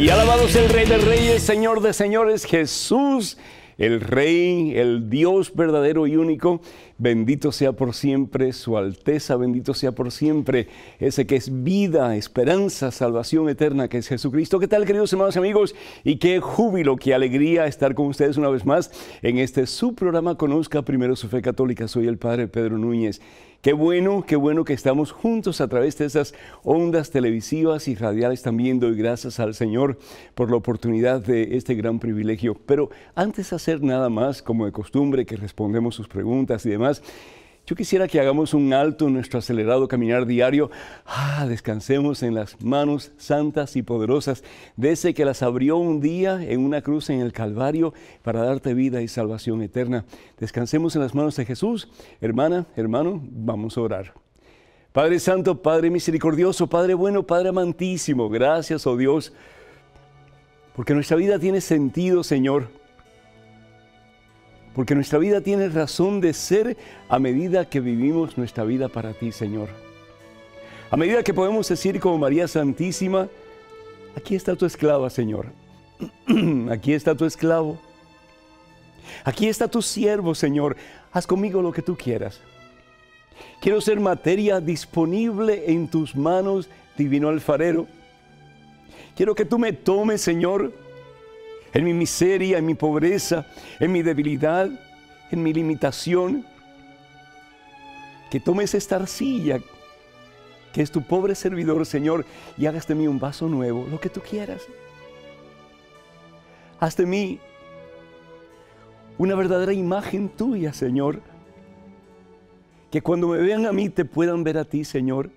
Y alabado sea el Rey de Reyes, Señor de Señores, Jesús, el Rey, el Dios verdadero y único. Bendito sea por siempre su Alteza, bendito sea por siempre ese que es vida, esperanza, salvación eterna, que es Jesucristo. ¿Qué tal, queridos hermanos y amigos? Y qué júbilo, qué alegría estar con ustedes una vez más en este su programa Conozca Primero su Fe Católica. Soy el Padre Pedro Núñez. Qué bueno que estamos juntos a través de esas ondas televisivas y radiales también. Doy gracias al Señor por la oportunidad de este gran privilegio. Pero antes de hacer nada más, como de costumbre, que respondemos sus preguntas y demás, yo quisiera que hagamos un alto en nuestro acelerado caminar diario. Descansemos en las manos santas y poderosas de ese que las abrió un día en una cruz en el Calvario para darte vida y salvación eterna. Descansemos en las manos de Jesús. Hermana, hermano, vamos a orar. Padre Santo, Padre misericordioso, Padre bueno, Padre amantísimo, gracias, oh Dios, porque nuestra vida tiene sentido, Señor. Porque nuestra vida tiene razón de ser a medida que vivimos nuestra vida para ti, Señor. A medida que podemos decir como María Santísima, aquí está tu esclava, Señor. Aquí está tu esclavo. Aquí está tu siervo, Señor. Haz conmigo lo que tú quieras. Quiero ser materia disponible en tus manos, divino alfarero. Quiero que tú me tomes, Señor, en mi miseria, en mi pobreza, en mi debilidad, en mi limitación. Que tomes esta arcilla, que es tu pobre servidor, Señor, y hagas de mí un vaso nuevo, lo que tú quieras. Haz de mí una verdadera imagen tuya, Señor. Que cuando me vean a mí, te puedan ver a ti, Señor,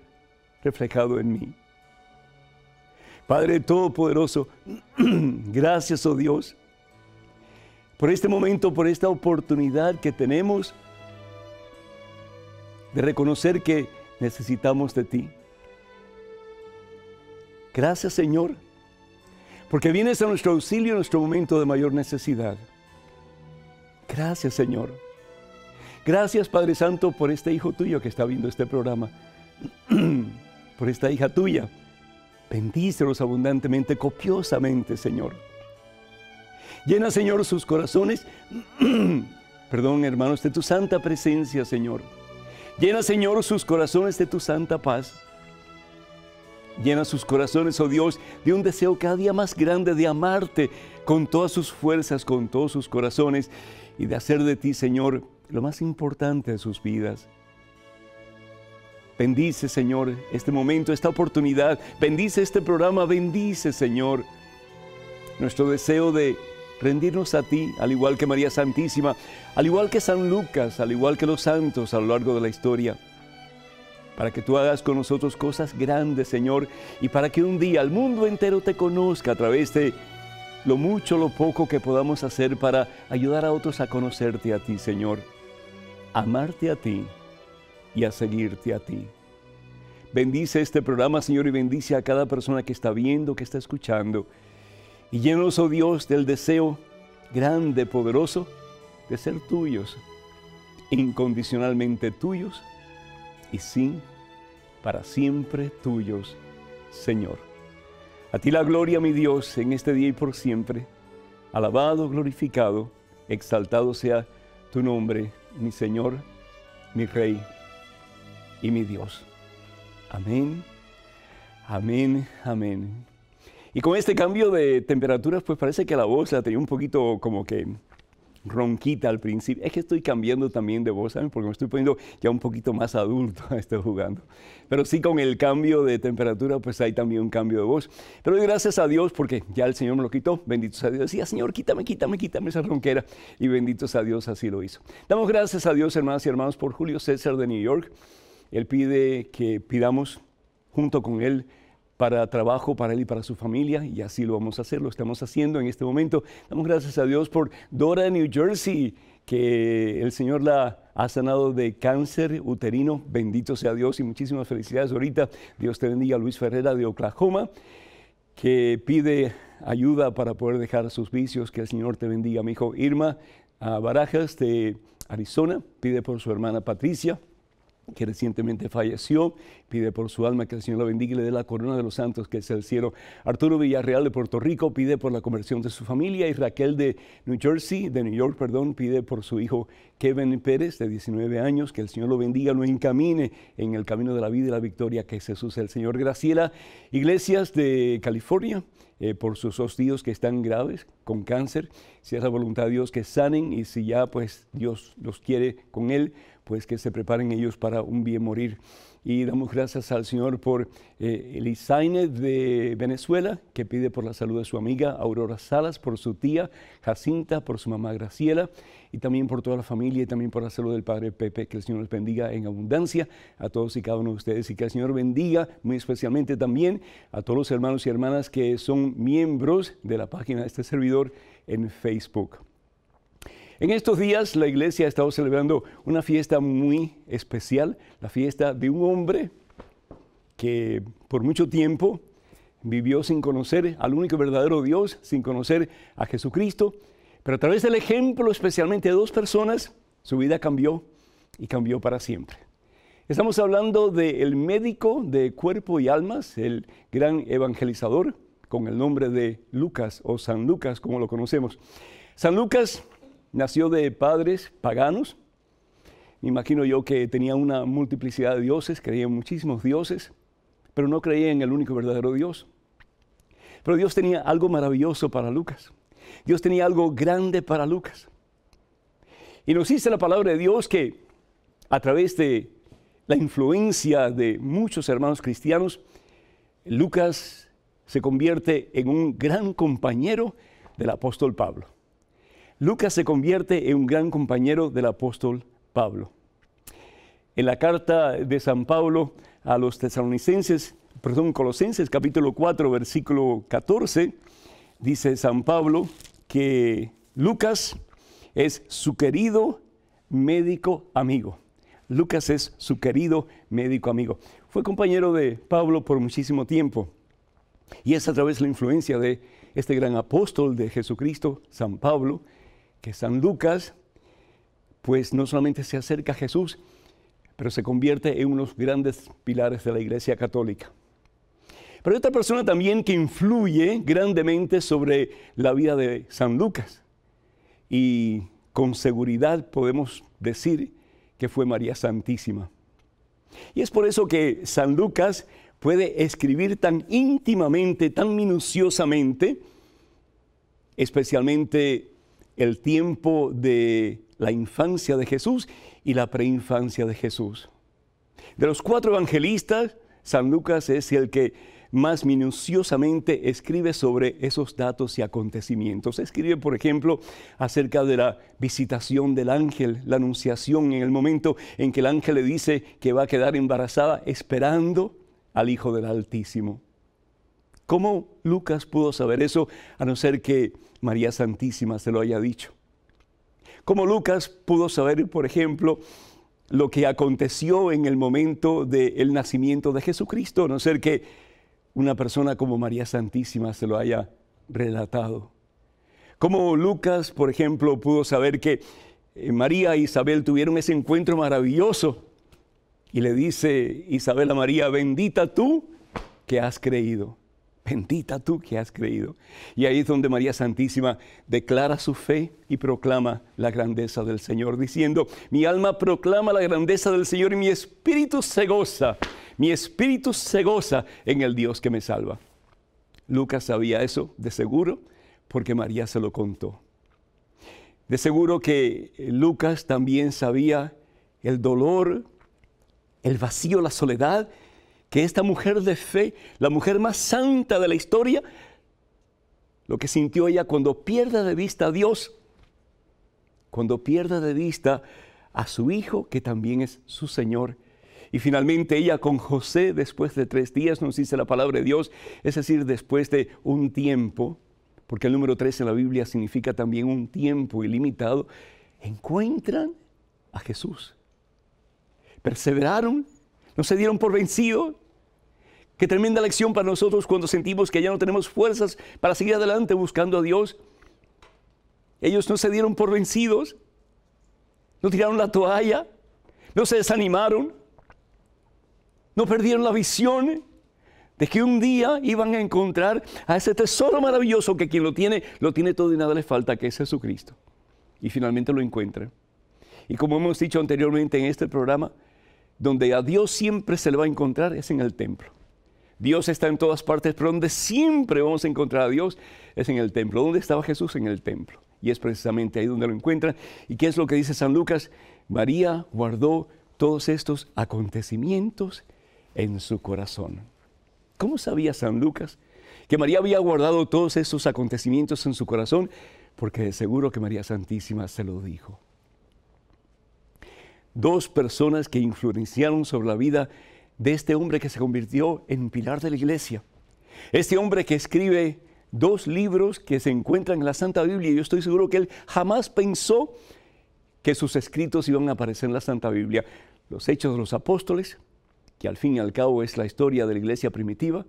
reflejado en mí. Padre Todopoderoso, gracias, oh Dios, por este momento, por esta oportunidad que tenemos de reconocer que necesitamos de ti. Gracias, Señor, porque vienes a nuestro auxilio en nuestro momento de mayor necesidad. Gracias, Señor. Gracias, Padre Santo, por este hijo tuyo que está viendo este programa, por esta hija tuya. Bendícelos abundantemente, copiosamente, Señor. Llena, Señor, sus corazones, perdón, hermanos, de tu santa presencia, Señor. Llena, Señor, sus corazones de tu santa paz. Llena sus corazones, oh Dios, de un deseo cada día más grande de amarte con todas sus fuerzas, con todos sus corazones, y de hacer de ti, Señor, lo más importante de sus vidas. Bendice, Señor, este momento, esta oportunidad. Bendice este programa. Bendice, Señor, nuestro deseo de rendirnos a ti, al igual que María Santísima, al igual que San Lucas, al igual que los santos a lo largo de la historia. Para que tú hagas con nosotros cosas grandes, Señor, y para que un día el mundo entero te conozca a través de lo mucho, lo poco que podamos hacer para ayudar a otros a conocerte a ti, Señor, amarte a ti y a seguirte a ti. Bendice este programa, Señor, y bendice a cada persona que está viendo, que está escuchando. Y llénanos, oh Dios, del deseo grande, poderoso, de ser tuyos, incondicionalmente tuyos, y sí, para siempre tuyos, Señor. A ti la gloria, mi Dios, en este día y por siempre. Alabado, glorificado, exaltado sea tu nombre, mi Señor, mi Rey y mi Dios. Amén, amén, amén. Y con este cambio de temperaturas, pues parece que la voz la tenía un poquito como que ronquita al principio. Es que estoy cambiando también de voz, ¿saben? Porque me estoy poniendo ya un poquito más adulto, estoy jugando. Pero sí, con el cambio de temperatura, pues hay también un cambio de voz. Pero doy gracias a Dios porque ya el Señor me lo quitó. Bendito sea Dios. Decía, Señor, quítame esa ronquera. Y bendito sea Dios, así lo hizo. Damos gracias a Dios, hermanas y hermanos, por Julio César de New York. Él pide que pidamos junto con él para trabajo, para él y para su familia, y así lo vamos a hacer, lo estamos haciendo en este momento. Damos gracias a Dios por Dora de New Jersey, que el Señor la ha sanado de cáncer uterino. Bendito sea Dios y muchísimas felicidades ahorita. Dios te bendiga. Luis Ferreira de Oklahoma, que pide ayuda para poder dejar sus vicios. Que el Señor te bendiga. Mi hijo Irma Barajas de Arizona pide por su hermana Patricia. que recientemente falleció. Pide por su alma que el Señor la bendiga y le dé la corona de los santos, que es el cielo. Arturo Villarreal de Puerto Rico pide por la conversión de su familia. Y Raquel de New York, pide por su hijo Kevin Pérez, de 19 años, que el Señor lo bendiga, lo encamine en el camino de la vida y la victoria, que es Jesús el Señor. Graciela Iglesias de California, por sus 2 tíos que están graves con cáncer. Si es la voluntad de Dios, que sanen, y si ya pues Dios los quiere con él, pues que se preparen ellos para un bien morir. Y damos gracias al Señor por Elisaine de Venezuela, que pide por la salud de su amiga Aurora Salas, por su tía Jacinta, por su mamá Graciela, y también por toda la familia, y también por la salud del padre Pepe. Que el Señor les bendiga en abundancia a todos y cada uno de ustedes, y que el Señor bendiga muy especialmente también a todos los hermanos y hermanas que son miembros de la página de este servidor en Facebook. En estos días la iglesia ha estado celebrando una fiesta muy especial, la fiesta de un hombre que por mucho tiempo vivió sin conocer al único verdadero Dios, sin conocer a Jesucristo, pero a través del ejemplo especialmente de 2 personas, su vida cambió, y cambió para siempre. Estamos hablando del médico de cuerpo y almas, el gran evangelizador, con el nombre de Lucas, o San Lucas, como lo conocemos. San Lucas nació de padres paganos. Me imagino yo que tenía una multiplicidad de dioses, creía en muchísimos dioses, pero no creía en el único verdadero Dios. Pero Dios tenía algo maravilloso para Lucas. Dios tenía algo grande para Lucas. Y nos dice la palabra de Dios que a través de la influencia de muchos hermanos cristianos, Lucas se convierte en un gran compañero del apóstol Pablo. Lucas se convierte en un gran compañero del apóstol Pablo. En la carta de San Pablo a los Colosenses capítulo 4, versículo 14, dice San Pablo que Lucas es su querido médico amigo. Lucas es su querido médico amigo. Fue compañero de Pablo por muchísimo tiempo, y es a través de la influencia de este gran apóstol de Jesucristo, San Pablo, que San Lucas, pues no solamente se acerca a Jesús, pero se convierte en unos grandes pilares de la Iglesia Católica. Pero hay otra persona también que influye grandemente sobre la vida de San Lucas, y con seguridad podemos decir que fue María Santísima. Y es por eso que San Lucas puede escribir tan íntimamente, tan minuciosamente, especialmente el tiempo de la infancia de Jesús y la preinfancia de Jesús. De los 4 evangelistas, San Lucas es el que más minuciosamente escribe sobre esos datos y acontecimientos. Escribe, por ejemplo, acerca de la visitación del ángel, la anunciación en el momento en que el ángel le dice que va a quedar embarazada esperando al Hijo del Altísimo. ¿Cómo Lucas pudo saber eso a no ser que María Santísima se lo haya dicho? ¿Cómo Lucas pudo saber, por ejemplo, lo que aconteció en el momento del nacimiento de Jesucristo, a no ser que una persona como María Santísima se lo haya relatado? ¿Cómo Lucas, por ejemplo, pudo saber que María e Isabel tuvieron ese encuentro maravilloso? Y le dice Isabel a María: bendita tú que has creído. Bendita tú que has creído. Y ahí es donde María Santísima declara su fe y proclama la grandeza del Señor, diciendo: mi alma proclama la grandeza del Señor y mi espíritu se goza en el Dios que me salva. Lucas sabía eso de seguro porque María se lo contó. De seguro que Lucas también sabía el dolor, el vacío, la soledad que esta mujer de fe, la mujer más santa de la historia, lo que sintió ella cuando pierde de vista a Dios, cuando pierde de vista a su Hijo, que también es su Señor. Y finalmente ella con José, después de 3 días, nos dice la palabra de Dios, es decir, después de un tiempo, porque el número 3 en la Biblia significa también un tiempo ilimitado, encuentran a Jesús. Perseveraron, no se dieron por vencidos. Qué tremenda lección para nosotros cuando sentimos que ya no tenemos fuerzas para seguir adelante buscando a Dios. Ellos no se dieron por vencidos, no tiraron la toalla, no se desanimaron, No perdieron la visión de que un día iban a encontrar a ese tesoro maravilloso que quien lo tiene todo y nada le falta, que es Jesucristo. Y finalmente lo encuentran. Y como hemos dicho anteriormente en este programa, donde a Dios siempre se le va a encontrar es en el templo. Dios está en todas partes, pero donde siempre vamos a encontrar a Dios es en el templo. ¿Dónde estaba Jesús? En el templo. Y es precisamente ahí donde lo encuentran. ¿Y qué es lo que dice San Lucas? María guardó todos estos acontecimientos en su corazón. ¿Cómo sabía San Lucas que María había guardado todos estos acontecimientos en su corazón? Porque de seguro que María Santísima se lo dijo. Dos personas que influenciaron sobre la vida de este hombre que se convirtió en pilar de la iglesia. Este hombre que escribe 2 libros que se encuentran en la Santa Biblia. Yo estoy seguro que él jamás pensó que sus escritos iban a aparecer en la Santa Biblia. Los Hechos de los Apóstoles, que al fin y al cabo es la historia de la iglesia primitiva.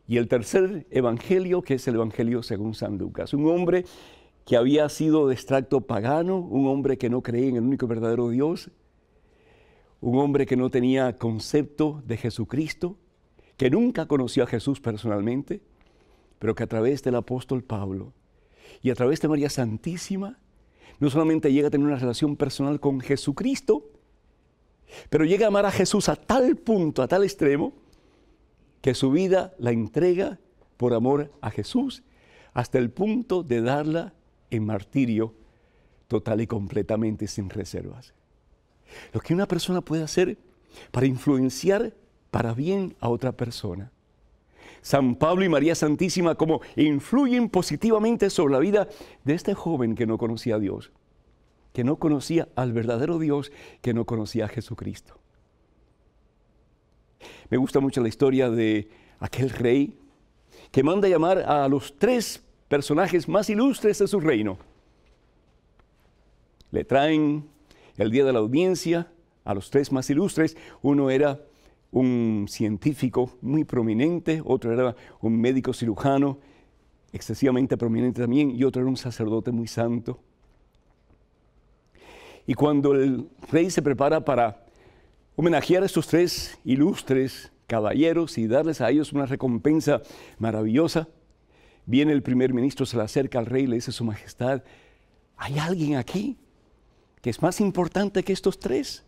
Y el tercer evangelio, que es el Evangelio según San Lucas. Un hombre que había sido de extracto pagano, un hombre que no creía en el único verdadero Dios, un hombre que no tenía concepto de Jesucristo, que nunca conoció a Jesús personalmente, pero que a través del apóstol Pablo y a través de María Santísima, no solamente llega a tener una relación personal con Jesucristo, pero llega a amar a Jesús a tal punto, a tal extremo, que su vida la entrega por amor a Jesús, hasta el punto de darla en martirio total y completamente sin reservas. Lo que una persona puede hacer para influenciar para bien a otra persona. San Pablo y María Santísima como influyen positivamente sobre la vida de este joven que no conocía a Dios, que no conocía al verdadero Dios, que no conocía a Jesucristo. Me gusta mucho la historia de aquel rey que manda llamar a los 3 personajes más ilustres de su reino. Le traen el día de la audiencia a los 3 más ilustres. Uno era un científico muy prominente, otro era un médico cirujano excesivamente prominente también, y otro era un sacerdote muy santo. Y cuando el rey se prepara para homenajear a estos 3 ilustres caballeros y darles a ellos una recompensa maravillosa, viene el primer ministro, se le acerca al rey y le dice: Su Majestad, ¿hay alguien aquí que es más importante que estos 3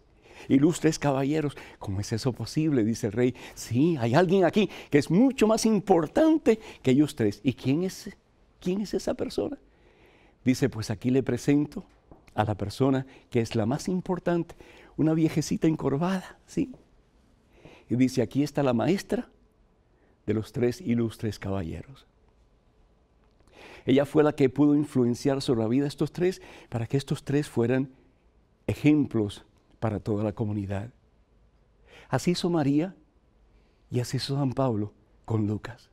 ilustres caballeros? ¿Cómo es eso posible?, dice el rey. Sí, hay alguien aquí que es mucho más importante que ellos 3. ¿Y quién es esa persona? Dice: pues aquí le presento a la persona que es la más importante, una viejecita encorvada, ¿sí? Y dice: aquí está la maestra de los 3 ilustres caballeros. Ella fue la que pudo influenciar sobre la vida de estos 3 para que estos 3 fueran ejemplos para toda la comunidad. Así hizo María y así hizo San Pablo con Lucas.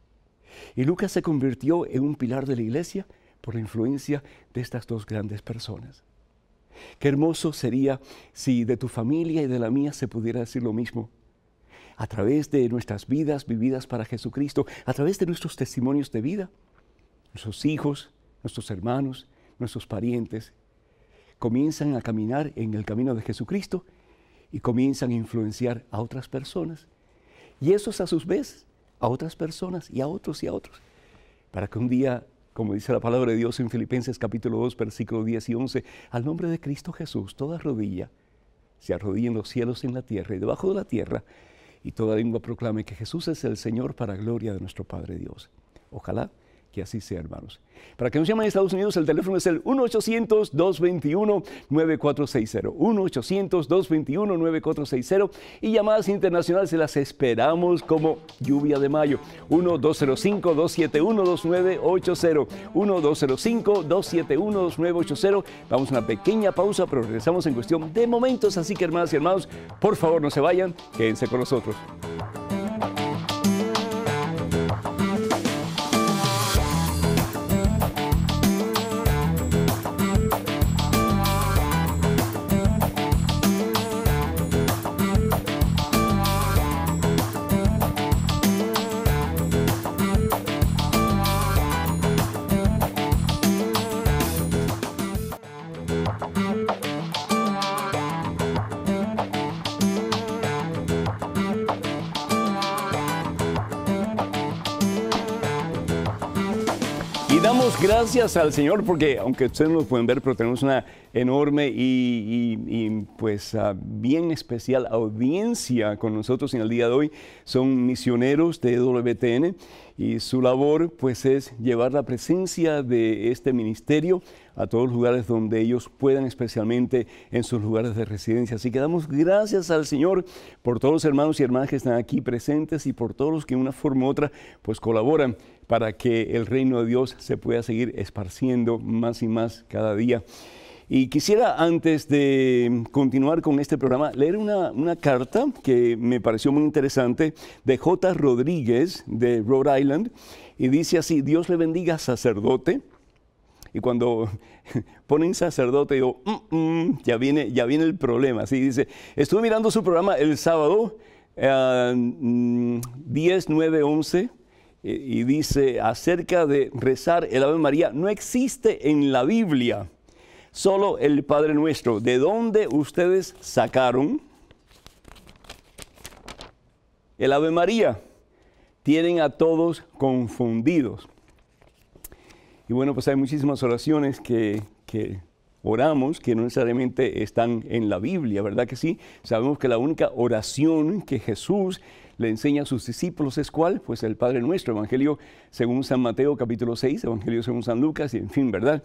Y Lucas se convirtió en un pilar de la iglesia por la influencia de estas 2 grandes personas. Qué hermoso sería si de tu familia y de la mía se pudiera decir lo mismo. A través de nuestras vidas vividas para Jesucristo, a través de nuestros testimonios de vida, nuestros hijos, nuestros hermanos, nuestros parientes, comienzan a caminar en el camino de Jesucristo y comienzan a influenciar a otras personas. Y esos a sus vez, a otras personas y a otros, para que un día, como dice la palabra de Dios en Filipenses capítulo 2, versículos 10 y 11, al nombre de Cristo Jesús, toda rodilla se arrodilla en los cielos y en la tierra y debajo de la tierra, y toda lengua proclame que Jesús es el Señor, para gloria de nuestro Padre Dios. Ojalá que así sea, hermanos. Para que nos llamen a Estados Unidos, el teléfono es el 1-800-221-9460. 1-800-221-9460. Y llamadas internacionales se las esperamos como lluvia de mayo. 1-205-271-2980. 1-205-271-2980. Vamos a una pequeña pausa, pero regresamos en cuestión de momentos. Así que, hermanas y hermanos, por favor, no se vayan. Quédense con nosotros. damos gracias al Señor porque, aunque ustedes no lo pueden ver, pero tenemos una enorme pues bien especial audiencia con nosotros en el día de hoy. Son misioneros de WTN y su labor pues es llevar la presencia de este ministerio a todos los lugares donde ellos puedan, especialmente en sus lugares de residencia. Así que damos gracias al Señor por todos los hermanos y hermanas que están aquí presentes y por todos los que de una forma u otra pues colaboran para que el reino de Dios se pueda seguir esparciendo más y más cada día. Y quisiera, antes de continuar con este programa, leer una carta que me pareció muy interesante de J. Rodríguez de Rhode Island, y dice así: Dios le bendiga, sacerdote. Y cuando ponen sacerdote, digo, ya viene el problema. Así dice: estuve mirando su programa el sábado, 10, 9, 11, y dice acerca de rezar el Ave María. No existe en la Biblia, solo el Padre Nuestro. ¿De dónde ustedes sacaron el Ave María? Tienen a todos confundidos. Y bueno, pues hay muchísimas oraciones que oramos que no necesariamente están en la Biblia, ¿verdad que sí? Sabemos que la única oración que Jesús le enseña a sus discípulos es ¿cuál? Pues el Padre Nuestro, Evangelio según San Mateo capítulo 6, Evangelio según San Lucas, y en fin, ¿verdad?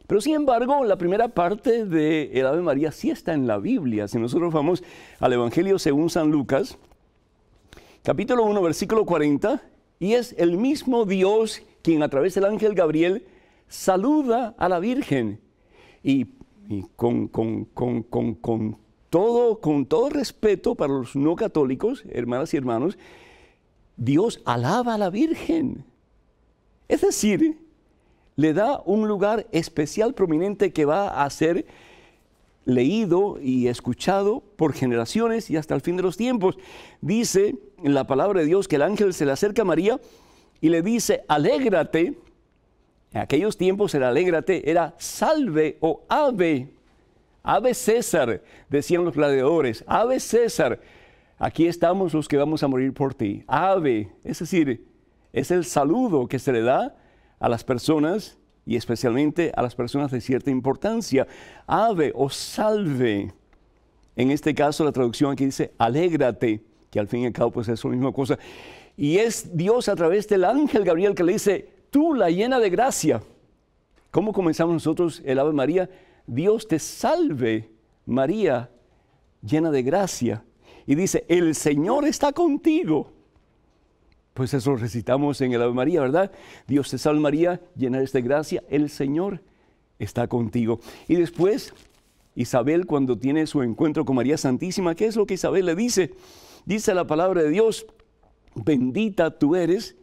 Pero sin embargo, la primera parte del Ave María sí está en la Biblia. Si nosotros vamos al Evangelio según San Lucas, capítulo 1, versículo 40, y es el mismo Dios quien a través del ángel Gabriel saluda a la Virgen. Y con todo respeto para los no católicos, hermanas y hermanos, Dios alaba a la Virgen. Es decir, le da un lugar especial, prominente, que va a ser leído y escuchado por generaciones y hasta el fin de los tiempos. Dice en la palabra de Dios que el ángel se le acerca a María y le dice: alégrate. En aquellos tiempos el alégrate era salve o ave. Ave César, decían los gladiadores. Ave César, aquí estamos los que vamos a morir por ti. Ave, es decir, es el saludo que se le da a las personas y especialmente a las personas de cierta importancia. Ave o salve. En este caso la traducción aquí dice alégrate, que al fin y al cabo pues es la misma cosa. Y es Dios a través del ángel Gabriel que le dice: tú, la llena de gracia. ¿Cómo comenzamos nosotros el Ave María? Dios te salve, María, llena de gracia. Y dice: el Señor está contigo. Pues eso lo recitamos en el Ave María, ¿verdad? Dios te salve, María, llena de gracia, el Señor está contigo. Y después, Isabel, cuando tiene su encuentro con María Santísima, ¿qué es lo que Isabel le dice? Dice la palabra de Dios: bendita tú eres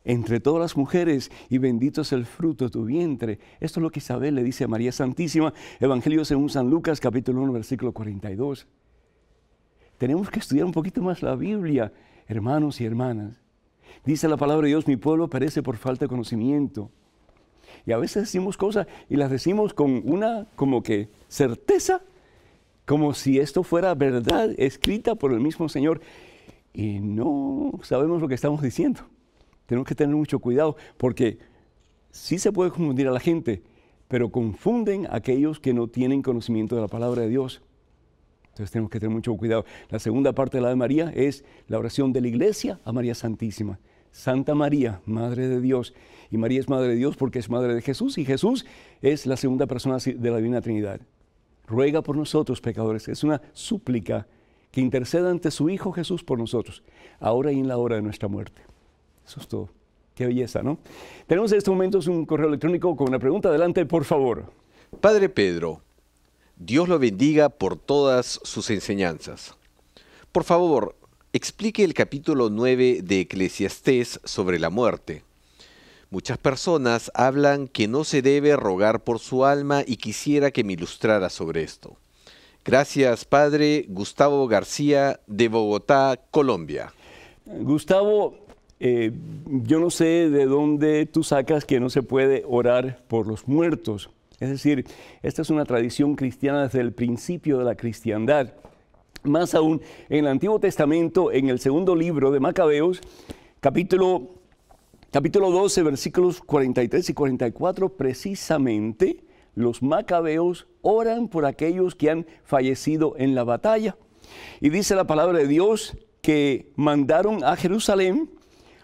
entre todas las mujeres y bendito es el fruto de tu vientre. Esto es lo que Isabel le dice a María Santísima, Evangelio según San Lucas, capítulo 1, versículo 42. Tenemos que estudiar un poquito más la Biblia, hermanos y hermanas. Dice la palabra de Dios: mi pueblo perece por falta de conocimiento. Y a veces decimos cosas y las decimos con una como que certeza, como si esto fuera verdad escrita por el mismo Señor. Y no sabemos lo que estamos diciendo. Tenemos que tener mucho cuidado porque sí se puede confundir a la gente, pero confunden a aquellos que no tienen conocimiento de la palabra de Dios. Entonces tenemos que tener mucho cuidado. La segunda parte de la Ave María es la oración de la Iglesia a María Santísima. Santa María, Madre de Dios. Y María es Madre de Dios porque es Madre de Jesús, y Jesús es la segunda persona de la Divina Trinidad. Ruega por nosotros, pecadores. Es una súplica que interceda ante su Hijo Jesús por nosotros, ahora y en la hora de nuestra muerte. Eso es todo. Qué belleza, ¿no? Tenemos en estos momentos un correo electrónico con una pregunta. Adelante, por favor. Padre Pedro, Dios lo bendiga por todas sus enseñanzas. Por favor, explique el capítulo 9 de Eclesiastés sobre la muerte. Muchas personas hablan que no se debe rogar por su alma y quisiera que me ilustrara sobre esto. Gracias, Padre. Gustavo García, de Bogotá, Colombia. Gustavo, yo no sé de dónde tú sacas que no se puede orar por los muertos. Es decir, esta es una tradición cristiana desde el principio de la cristiandad. Más aún, en el Antiguo Testamento, en el segundo libro de Macabeos, capítulo capítulo 12, versículos 43 y 44, precisamente los macabeos oran por aquellos que han fallecido en la batalla. Y dice la palabra de Dios que mandaron a Jerusalén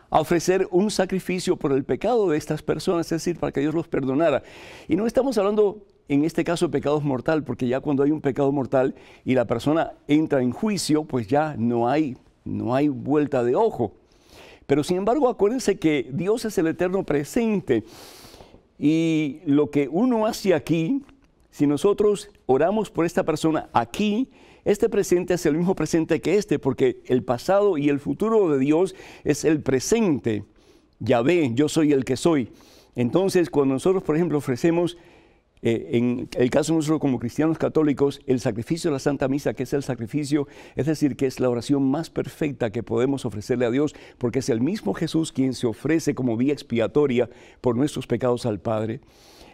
a ofrecer un sacrificio por el pecado de estas personas, es decir, para que Dios los perdonara. Y no estamos hablando en este caso de pecados mortal, porque ya cuando hay un pecado mortal y la persona entra en juicio, pues ya no hay vuelta de ojo. Pero sin embargo, acuérdense que Dios es el eterno presente. Y lo que uno hace aquí, si nosotros oramos por esta persona aquí, este presente es el mismo presente que este, porque el pasado y el futuro de Dios es el presente. Yahvé, yo soy el que soy. Entonces, cuando nosotros, por ejemplo, ofrecemos, en el caso de nosotros como cristianos católicos, el sacrificio de la Santa Misa, que es el sacrificio, es decir, que es la oración más perfecta que podemos ofrecerle a Dios, porque es el mismo Jesús quien se ofrece como vía expiatoria por nuestros pecados al Padre.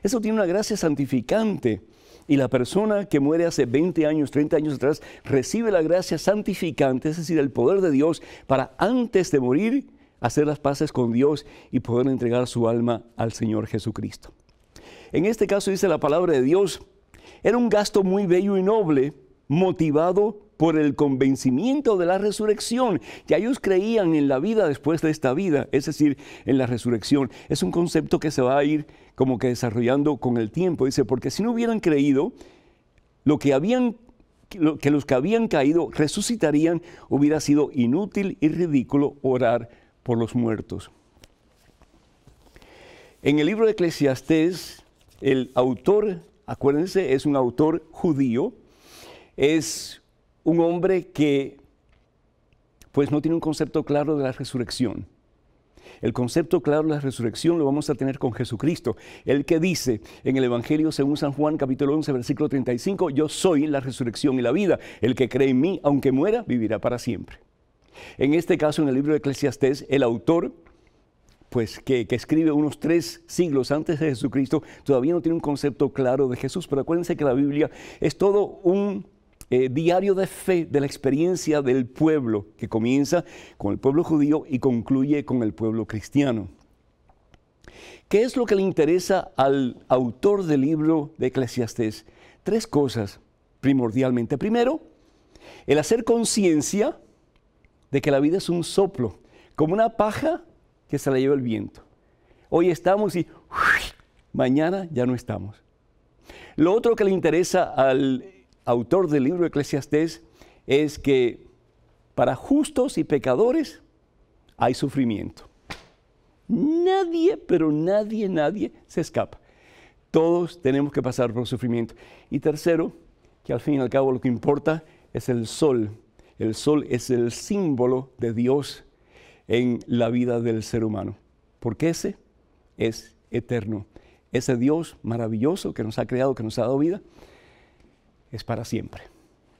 Eso tiene una gracia santificante. Y la persona que muere hace 20 años, 30 años atrás, recibe la gracia santificante, es decir, el poder de Dios para antes de morir, hacer las paces con Dios y poder entregar su alma al Señor Jesucristo. En este caso dice la palabra de Dios, era un gasto muy bello y noble, motivado por el convencimiento de la resurrección. Ya ellos creían en la vida después de esta vida, es decir, en la resurrección. Es un concepto que se va a ir como que desarrollando con el tiempo. Dice, porque si no hubieran creído, que los que habían caído resucitarían, hubiera sido inútil y ridículo orar por los muertos. En el libro de Eclesiastés, el autor, acuérdense, es un autor judío, es un hombre que pues no tiene un concepto claro de la resurrección. El concepto claro de la resurrección lo vamos a tener con Jesucristo, el que dice en el Evangelio según San Juan, capítulo 11, versículo 35, yo soy la resurrección y la vida, el que cree en mí, aunque muera, vivirá para siempre. En este caso, en el libro de Eclesiastés, el autor, pues que escribe unos 3 siglos antes de Jesucristo, todavía no tiene un concepto claro de Jesús, pero acuérdense que la Biblia es todo un diario de fe de la experiencia del pueblo, que comienza con el pueblo judío y concluye con el pueblo cristiano. ¿Qué es lo que le interesa al autor del libro de Eclesiastés? 3 cosas primordialmente. Primero, el hacer conciencia de que la vida es un soplo, como una paja que se la lleva el viento. Hoy estamos y mañana ya no estamos. Lo otro que le interesa al autor del libro de Eclesiastés es que para justos y pecadores hay sufrimiento. Nadie, pero nadie se escapa. Todos tenemos que pasar por sufrimiento. Y tercero, que al fin y al cabo lo que importa es el sol. El sol es el símbolo de Dios en la vida del ser humano, porque ese es eterno. Ese Dios maravilloso que nos ha creado, que nos ha dado vida, es para siempre.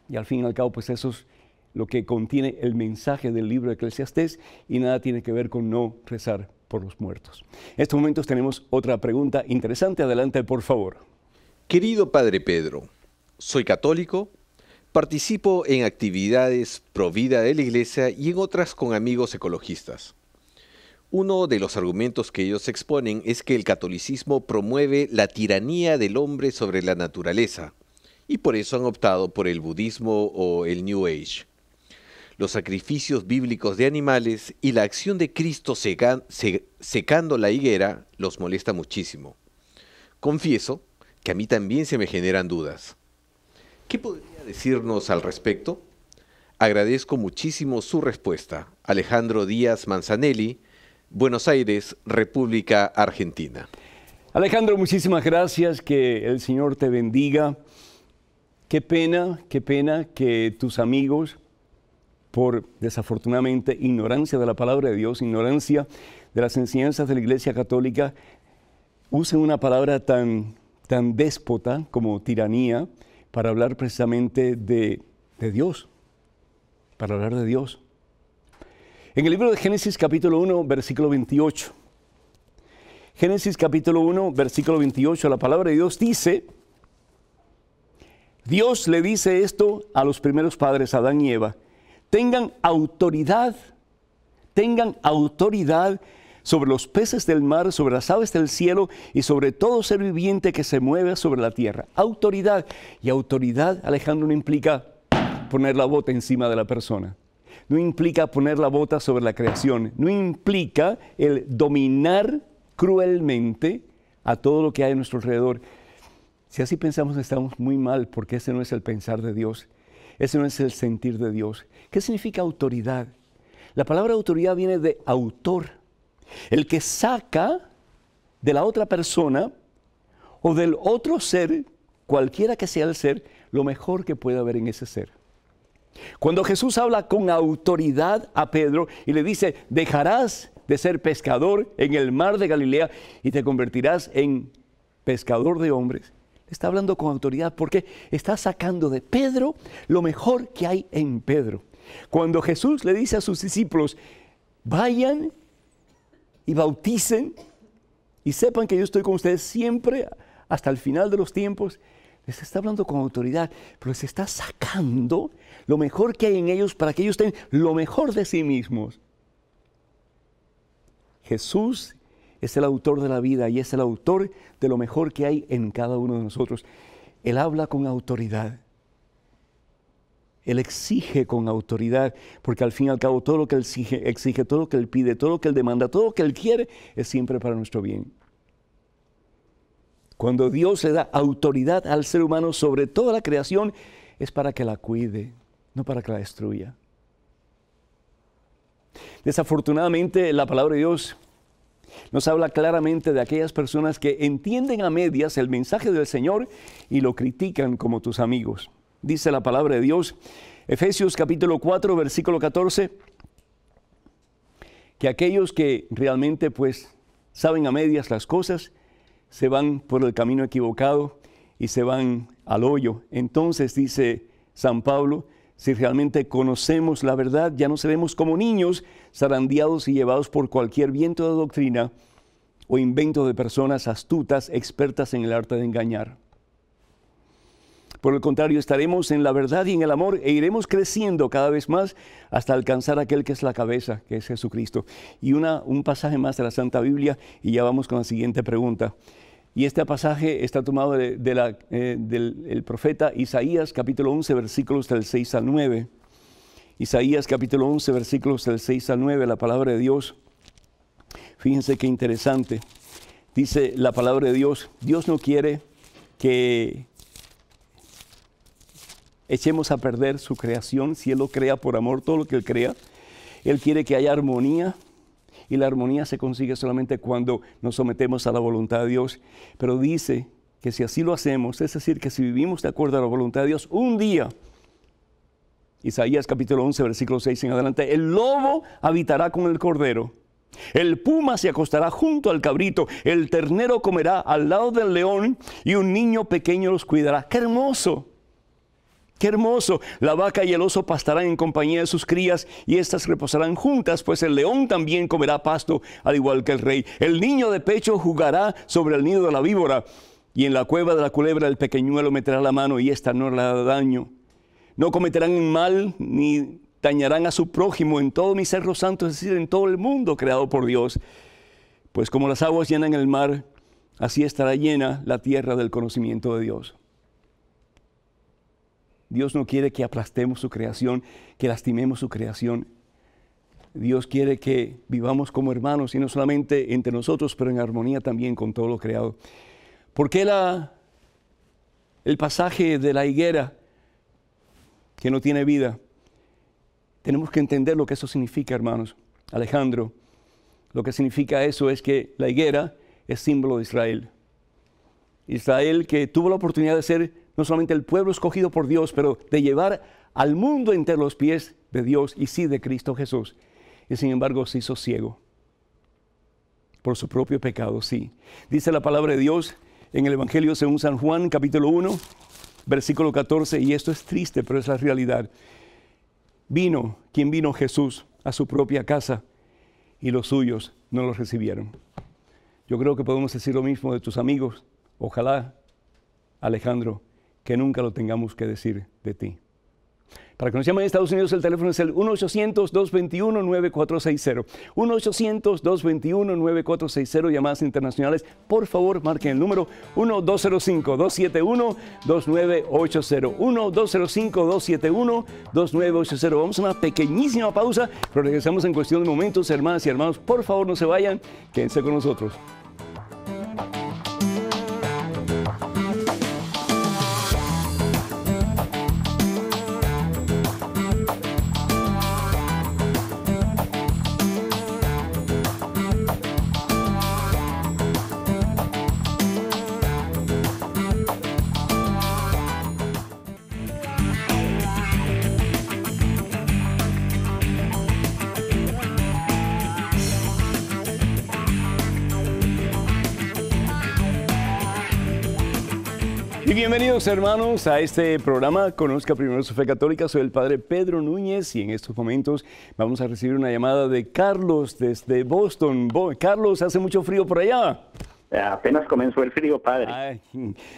Y al fin y al cabo, pues eso es lo que contiene el mensaje del libro de Eclesiastés y nada tiene que ver con no rezar por los muertos. En estos momentos tenemos otra pregunta interesante. Adelante, por favor. Querido Padre Pedro, soy católico, participo en actividades pro vida de la Iglesia y en otras con amigos ecologistas. Uno de los argumentos que ellos exponen es que el catolicismo promueve la tiranía del hombre sobre la naturaleza, y por eso han optado por el budismo o el New Age. Los sacrificios bíblicos de animales y la acción de Cristo secando la higuera los molesta muchísimo. Confieso que a mí también se me generan dudas. ¿Qué podría decirnos al respecto? Agradezco muchísimo su respuesta. Alejandro Díaz Manzanelli, Buenos Aires, República Argentina. Alejandro, muchísimas gracias, que el Señor te bendiga. Qué pena que tus amigos, por desafortunadamente ignorancia de la palabra de Dios, ignorancia de las enseñanzas de la Iglesia Católica, usen una palabra tan déspota como tiranía para hablar precisamente de Dios, para hablar de Dios. En el libro de Génesis capítulo 1, versículo 28. Génesis capítulo 1, versículo 28, la palabra de Dios dice, Dios le dice esto a los primeros padres, Adán y Eva, tengan autoridad sobre los peces del mar, sobre las aves del cielo y sobre todo ser viviente que se mueve sobre la tierra. Autoridad. Y autoridad, Alejandro, no implica poner la bota encima de la persona. No implica poner la bota sobre la creación. No implica el dominar cruelmente a todo lo que hay a nuestro alrededor. Si así pensamos, estamos muy mal, porque ese no es el pensar de Dios. Ese no es el sentir de Dios. ¿Qué significa autoridad? La palabra autoridad viene de autor. El que saca de la otra persona o del otro ser, cualquiera que sea el ser, lo mejor que pueda haber en ese ser. Cuando Jesús habla con autoridad a Pedro y le dice, dejarás de ser pescador en el mar de Galilea y te convertirás en pescador de hombres, está hablando con autoridad porque está sacando de Pedro lo mejor que hay en Pedro. Cuando Jesús le dice a sus discípulos, vayan y bauticen y sepan que yo estoy con ustedes siempre hasta el final de los tiempos, les está hablando con autoridad, pero les está sacando lo mejor que hay en ellos para que ellos tengan lo mejor de sí mismos. Jesús es el autor de la vida y es el autor de lo mejor que hay en cada uno de nosotros. Él habla con autoridad. Él exige con autoridad, porque al fin y al cabo todo lo que Él exige, todo lo que Él pide, todo lo que Él demanda, todo lo que Él quiere, es siempre para nuestro bien. Cuando Dios le da autoridad al ser humano sobre toda la creación, es para que la cuide, no para que la destruya. Desafortunadamente, la palabra de Dios nos habla claramente de aquellas personas que entienden a medias el mensaje del Señor y lo critican como tus amigos. Dice la palabra de Dios, Efesios capítulo 4, versículo 14, que aquellos que realmente pues saben a medias las cosas, se van por el camino equivocado y se van al hoyo. Entonces dice San Pablo, si realmente conocemos la verdad, ya no seremos como niños zarandeados y llevados por cualquier viento de doctrina o invento de personas astutas, expertas en el arte de engañar. Por el contrario, estaremos en la verdad y en el amor e iremos creciendo cada vez más hasta alcanzar aquel que es la cabeza, que es Jesucristo. Y un pasaje más de la Santa Biblia y ya vamos con la siguiente pregunta. Y este pasaje está tomado del profeta Isaías, capítulo 11, versículos del 6 al 9. Isaías, capítulo 11, versículos del 6 al 9, la palabra de Dios. Fíjense qué interesante. Dice la palabra de Dios, Dios no quiere que echemos a perder su creación. Si Él lo crea por amor, todo lo que Él crea, Él quiere que haya armonía. Y la armonía se consigue solamente cuando nos sometemos a la voluntad de Dios. Pero dice que si así lo hacemos, es decir, que si vivimos de acuerdo a la voluntad de Dios, un día, Isaías capítulo 11, versículo 6 en adelante, el lobo habitará con el cordero, el puma se acostará junto al cabrito, el ternero comerá al lado del león y un niño pequeño los cuidará. ¡Qué hermoso! ¡Qué hermoso! La vaca y el oso pastarán en compañía de sus crías y éstas reposarán juntas, pues el león también comerá pasto, al igual que el rey. El niño de pecho jugará sobre el nido de la víbora y en la cueva de la culebra el pequeñuelo meterá la mano y ésta no le hará daño. No cometerán mal ni dañarán a su prójimo en todo mi cerro santo, es decir, en todo el mundo creado por Dios. Pues como las aguas llenan el mar, así estará llena la tierra del conocimiento de Dios. Dios no quiere que aplastemos su creación, que lastimemos su creación. Dios quiere que vivamos como hermanos y no solamente entre nosotros, pero en armonía también con todo lo creado. ¿Por qué el pasaje de la higuera que no tiene vida? Tenemos que entender lo que eso significa, hermanos. Alejandro, lo que significa eso es que la higuera es símbolo de Israel. Israel que tuvo la oportunidad de ser no solamente el pueblo escogido por Dios, pero de llevar al mundo entre los pies de Dios y sí de Cristo Jesús. Y sin embargo se hizo ciego por su propio pecado, sí. Dice la palabra de Dios en el Evangelio según San Juan, capítulo 1, versículo 14, y esto es triste, pero es la realidad. ¿Quién vino? Jesús a su propia casa y los suyos no los recibieron. Yo creo que podemos decir lo mismo de tus amigos. Ojalá, Alejandro, que nunca lo tengamos que decir de ti. Para que nos llamen en Estados Unidos, el teléfono es el 1-800-221-9460. 1-800-221-9460, llamadas internacionales. Por favor, marquen el número 1-205-271-2980. 1-205-271-2980. Vamos a una pequeñísima pausa, pero regresamos en cuestión de momentos. Hermanas y hermanos, por favor, no se vayan, quédense con nosotros. Y bienvenidos, hermanos, a este programa Conozca Primero su Fe Católica. Soy el Padre Pedro Núñez y en estos momentos vamos a recibir una llamada de Carlos desde Boston. Carlos, ¿hace mucho frío por allá? Apenas comenzó el frío, padre. Ay,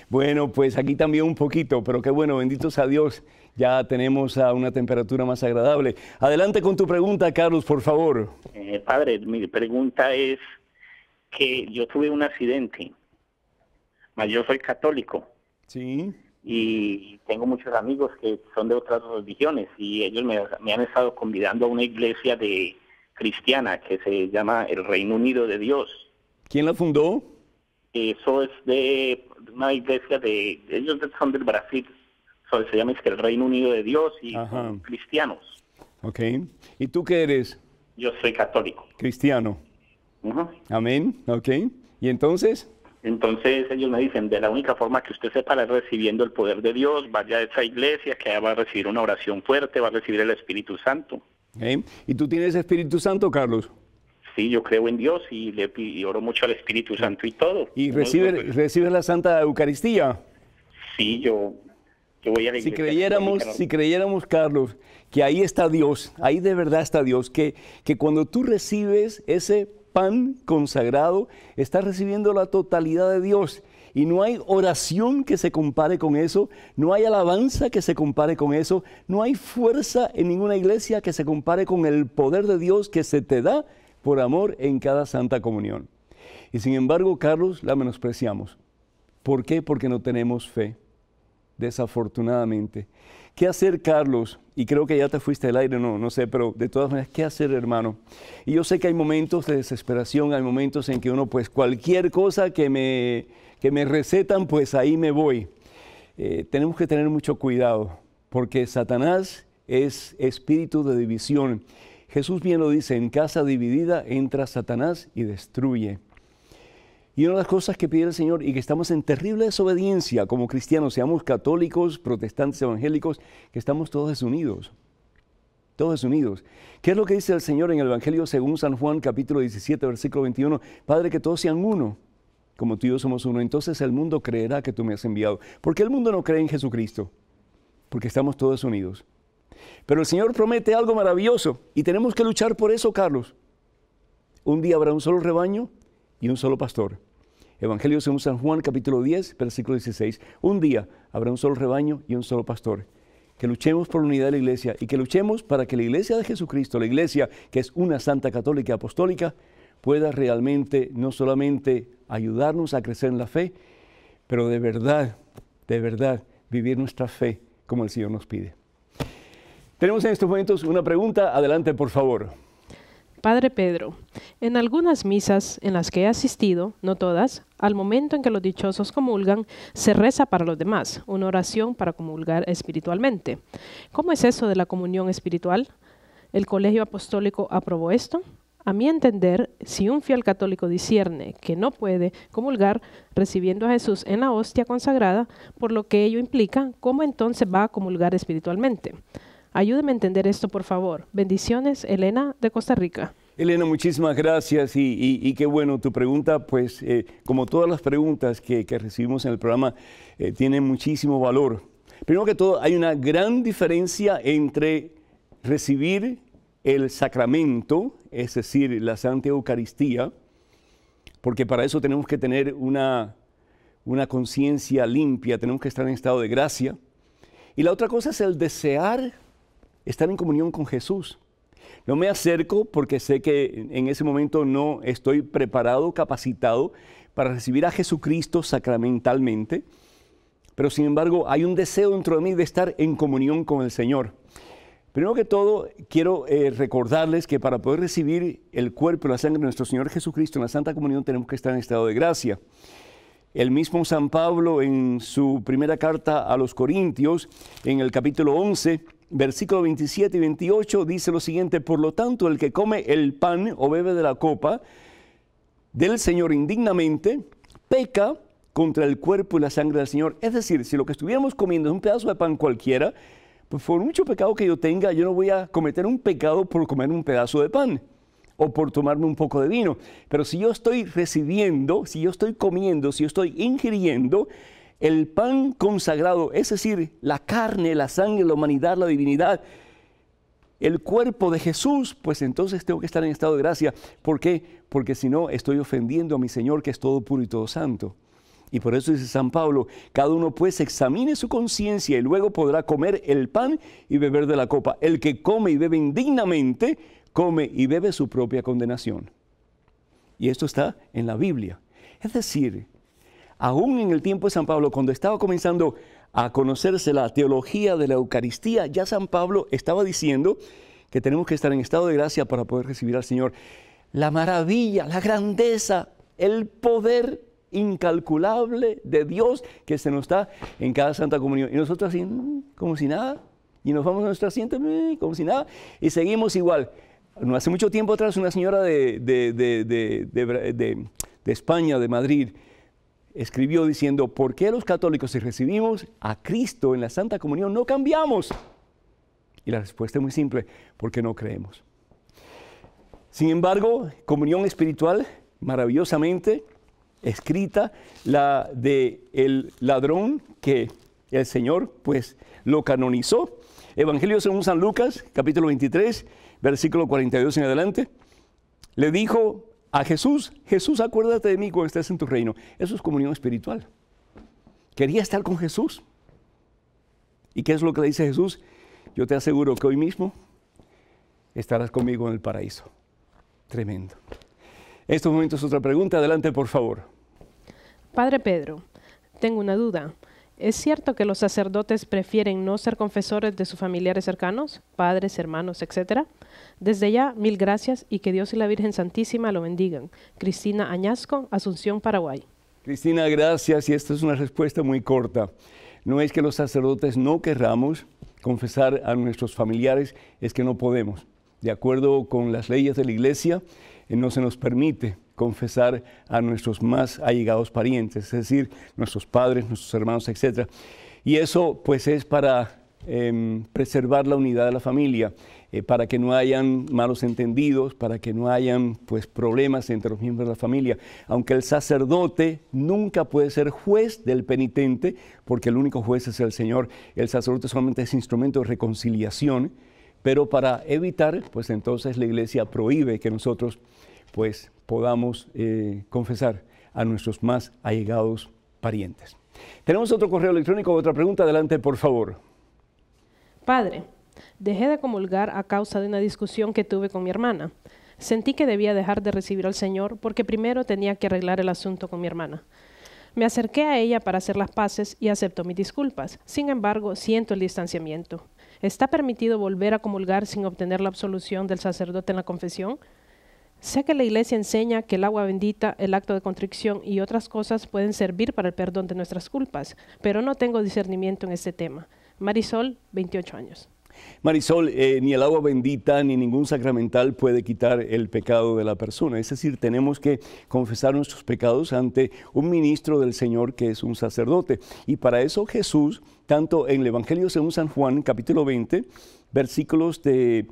bueno, pues aquí también un poquito, pero qué bueno, benditos a Dios. Ya tenemos a una temperatura más agradable. Adelante con tu pregunta, Carlos, por favor. Padre, mi pregunta es que yo tuve un accidente, mas yo soy católico. Sí. Y tengo muchos amigos que son de otras religiones y ellos me han estado convidando a una iglesia cristiana que se llama el Reino Unido de Dios. ¿Quién la fundó? Eso es de una iglesia ellos son del Brasil, se llama el Reino Unido de Dios y son cristianos. Ok. ¿Y tú qué eres? Yo soy católico. Cristiano. Amén. Ok. ¿Y entonces? Entonces ellos me dicen, de la única forma que usted sepa es recibiendo el poder de Dios, vaya a esa iglesia que va a recibir una oración fuerte, va a recibir el Espíritu Santo. Okay. ¿Y tú tienes Espíritu Santo, Carlos? Sí, yo creo en Dios y oro mucho al Espíritu Santo y todo. ¿Y recibes la Santa Eucaristía? Sí, yo voy a la iglesia. Si creyéramos, Carlos, que ahí está Dios, ahí de verdad está Dios, que cuando tú recibes ese pan consagrado, estás recibiendo la totalidad de Dios. Y no hay oración que se compare con eso, no hay alabanza que se compare con eso, no hay fuerza en ninguna iglesia que se compare con el poder de Dios que se te da por amor en cada Santa Comunión. Y sin embargo, Carlos, la menospreciamos. ¿Por qué? Porque no tenemos fe, desafortunadamente. ¿Qué hacer, Carlos? Y creo que ya te fuiste al aire, no sé, pero de todas maneras, ¿qué hacer, hermano? Y yo sé que hay momentos de desesperación, hay momentos en que uno, pues cualquier cosa que me recetan, pues ahí me voy. Tenemos que tener mucho cuidado, porque Satanás es espíritu de división. Jesús bien lo dice, en casa dividida entra Satanás y destruye. Y una de las cosas que pide el Señor y que estamos en terrible desobediencia como cristianos, seamos católicos, protestantes, evangélicos, que estamos todos desunidos. Todos desunidos. ¿Qué es lo que dice el Señor en el Evangelio según San Juan, capítulo 17, versículo 21? Padre, que todos sean uno, como tú y yo somos uno. Entonces el mundo creerá que tú me has enviado. ¿Por qué el mundo no cree en Jesucristo? Porque estamos todos unidos. Pero el Señor promete algo maravilloso y tenemos que luchar por eso, Carlos. Un día habrá un solo rebaño y un solo pastor. Evangelio según San Juan, capítulo 10, versículo 16. Un día habrá un solo rebaño y un solo pastor. Que luchemos por la unidad de la iglesia y que luchemos para que la iglesia de Jesucristo, la iglesia que es una santa católica y apostólica, pueda realmente no solamente ayudarnos a crecer en la fe, pero de verdad vivir nuestra fe como el Señor nos pide. Tenemos en estos momentos una pregunta. Adelante, por favor. Padre Pedro, en algunas misas en las que he asistido, no todas, al momento en que los dichosos comulgan, se reza para los demás, una oración para comulgar espiritualmente. ¿Cómo es eso de la comunión espiritual? ¿El Colegio Apostólico aprobó esto? A mi entender, si un fiel católico discierne que no puede comulgar recibiendo a Jesús en la hostia consagrada, por lo que ello implica, ¿cómo entonces va a comulgar espiritualmente? Ayúdeme a entender esto, por favor. Bendiciones, Elena, de Costa Rica. Elena, muchísimas gracias y qué bueno tu pregunta, pues como todas las preguntas que recibimos en el programa, tienen muchísimo valor. Primero que todo, hay una gran diferencia entre recibir el sacramento, es decir, la Santa Eucaristía, porque para eso tenemos que tener una conciencia limpia, tenemos que estar en estado de gracia. Y la otra cosa es el desear estar en comunión con Jesús. No me acerco porque sé que en ese momento no estoy preparado, capacitado para recibir a Jesucristo sacramentalmente, pero sin embargo hay un deseo dentro de mí de estar en comunión con el Señor. Primero que todo, quiero recordarles que para poder recibir el cuerpo y la sangre de nuestro Señor Jesucristo en la Santa Comunión tenemos que estar en estado de gracia. El mismo San Pablo en su primera carta a los Corintios, en el capítulo 11, versículos 27 y 28, dice lo siguiente: por lo tanto, el que come el pan o bebe de la copa del Señor indignamente, peca contra el cuerpo y la sangre del Señor. Es decir, si lo que estuviéramos comiendo es un pedazo de pan cualquiera, pues por mucho pecado que yo tenga, yo no voy a cometer un pecado por comer un pedazo de pan o por tomarme un poco de vino. Pero si yo estoy recibiendo, si yo estoy comiendo, si yo estoy ingiriendo el pan consagrado, es decir, la carne, la sangre, la humanidad, la divinidad, el cuerpo de Jesús, pues entonces tengo que estar en estado de gracia. ¿Por qué? Porque si no, estoy ofendiendo a mi Señor, que es todo puro y todo santo. Y por eso dice San Pablo: cada uno pues examine su conciencia y luego podrá comer el pan y beber de la copa. El que come y bebe indignamente, come y bebe su propia condenación. Y esto está en la Biblia. Es decir, aún en el tiempo de San Pablo, cuando estaba comenzando a conocerse la teología de la Eucaristía, ya San Pablo estaba diciendo que tenemos que estar en estado de gracia para poder recibir al Señor. La maravilla, la grandeza, el poder incalculable de Dios que se nos da en cada Santa Comunión. Y nosotros así, como si nada, y nos vamos a nuestro asiento, como si nada, y seguimos igual. No hace mucho tiempo atrás, una señora de España, de Madrid, escribió diciendo: ¿por qué los católicos, si recibimos a Cristo en la Santa Comunión, no cambiamos? Y la respuesta es muy simple: porque no creemos. Sin embargo, comunión espiritual, maravillosamente escrita, la del ladrón que el Señor pues lo canonizó. Evangelio según San Lucas, capítulo 23, versículo 42 en adelante. Le dijo a Jesús: Jesús, acuérdate de mí cuando estés en tu reino. Eso es comunión espiritual. Quería estar con Jesús. ¿Y qué es lo que le dice Jesús? Yo te aseguro que hoy mismo estarás conmigo en el paraíso. Tremendo. En estos momentos otra pregunta. Adelante, por favor. Padre Pedro, tengo una duda. ¿Es cierto que los sacerdotes prefieren no ser confesores de sus familiares cercanos, padres, hermanos, etcétera? Desde ya, mil gracias y que Dios y la Virgen Santísima lo bendigan. Cristina Añasco, Asunción, Paraguay. Cristina, gracias. Y esta es una respuesta muy corta. No es que los sacerdotes no querramos confesar a nuestros familiares, es que no podemos. De acuerdo con las leyes de la Iglesia, no se nos permite confesar a nuestros más allegados parientes, es decir, nuestros padres, nuestros hermanos, etc. Y eso pues es para preservar la unidad de la familia, para que no hayan malos entendidos, para que no hayan pues problemas entre los miembros de la familia. Aunque el sacerdote nunca puede ser juez del penitente, porque el único juez es el Señor, el sacerdote solamente es instrumento de reconciliación, pero para evitar, pues entonces la Iglesia prohíbe que nosotros pues podamos confesar a nuestros más allegados parientes. Tenemos otro correo electrónico, otra pregunta. Adelante, por favor. Padre, dejé de comulgar a causa de una discusión que tuve con mi hermana. Sentí que debía dejar de recibir al Señor porque primero tenía que arreglar el asunto con mi hermana. Me acerqué a ella para hacer las paces y aceptó mis disculpas. Sin embargo, siento el distanciamiento. ¿Está permitido volver a comulgar sin obtener la absolución del sacerdote en la confesión? Sé que la Iglesia enseña que el agua bendita, el acto de contrición y otras cosas pueden servir para el perdón de nuestras culpas, pero no tengo discernimiento en este tema. Marisol, 28 años. Marisol, ni el agua bendita ni ningún sacramental puede quitar el pecado de la persona. Es decir, tenemos que confesar nuestros pecados ante un ministro del Señor que es un sacerdote. Y para eso Jesús, tanto en el Evangelio según San Juan, capítulo 20, versículos del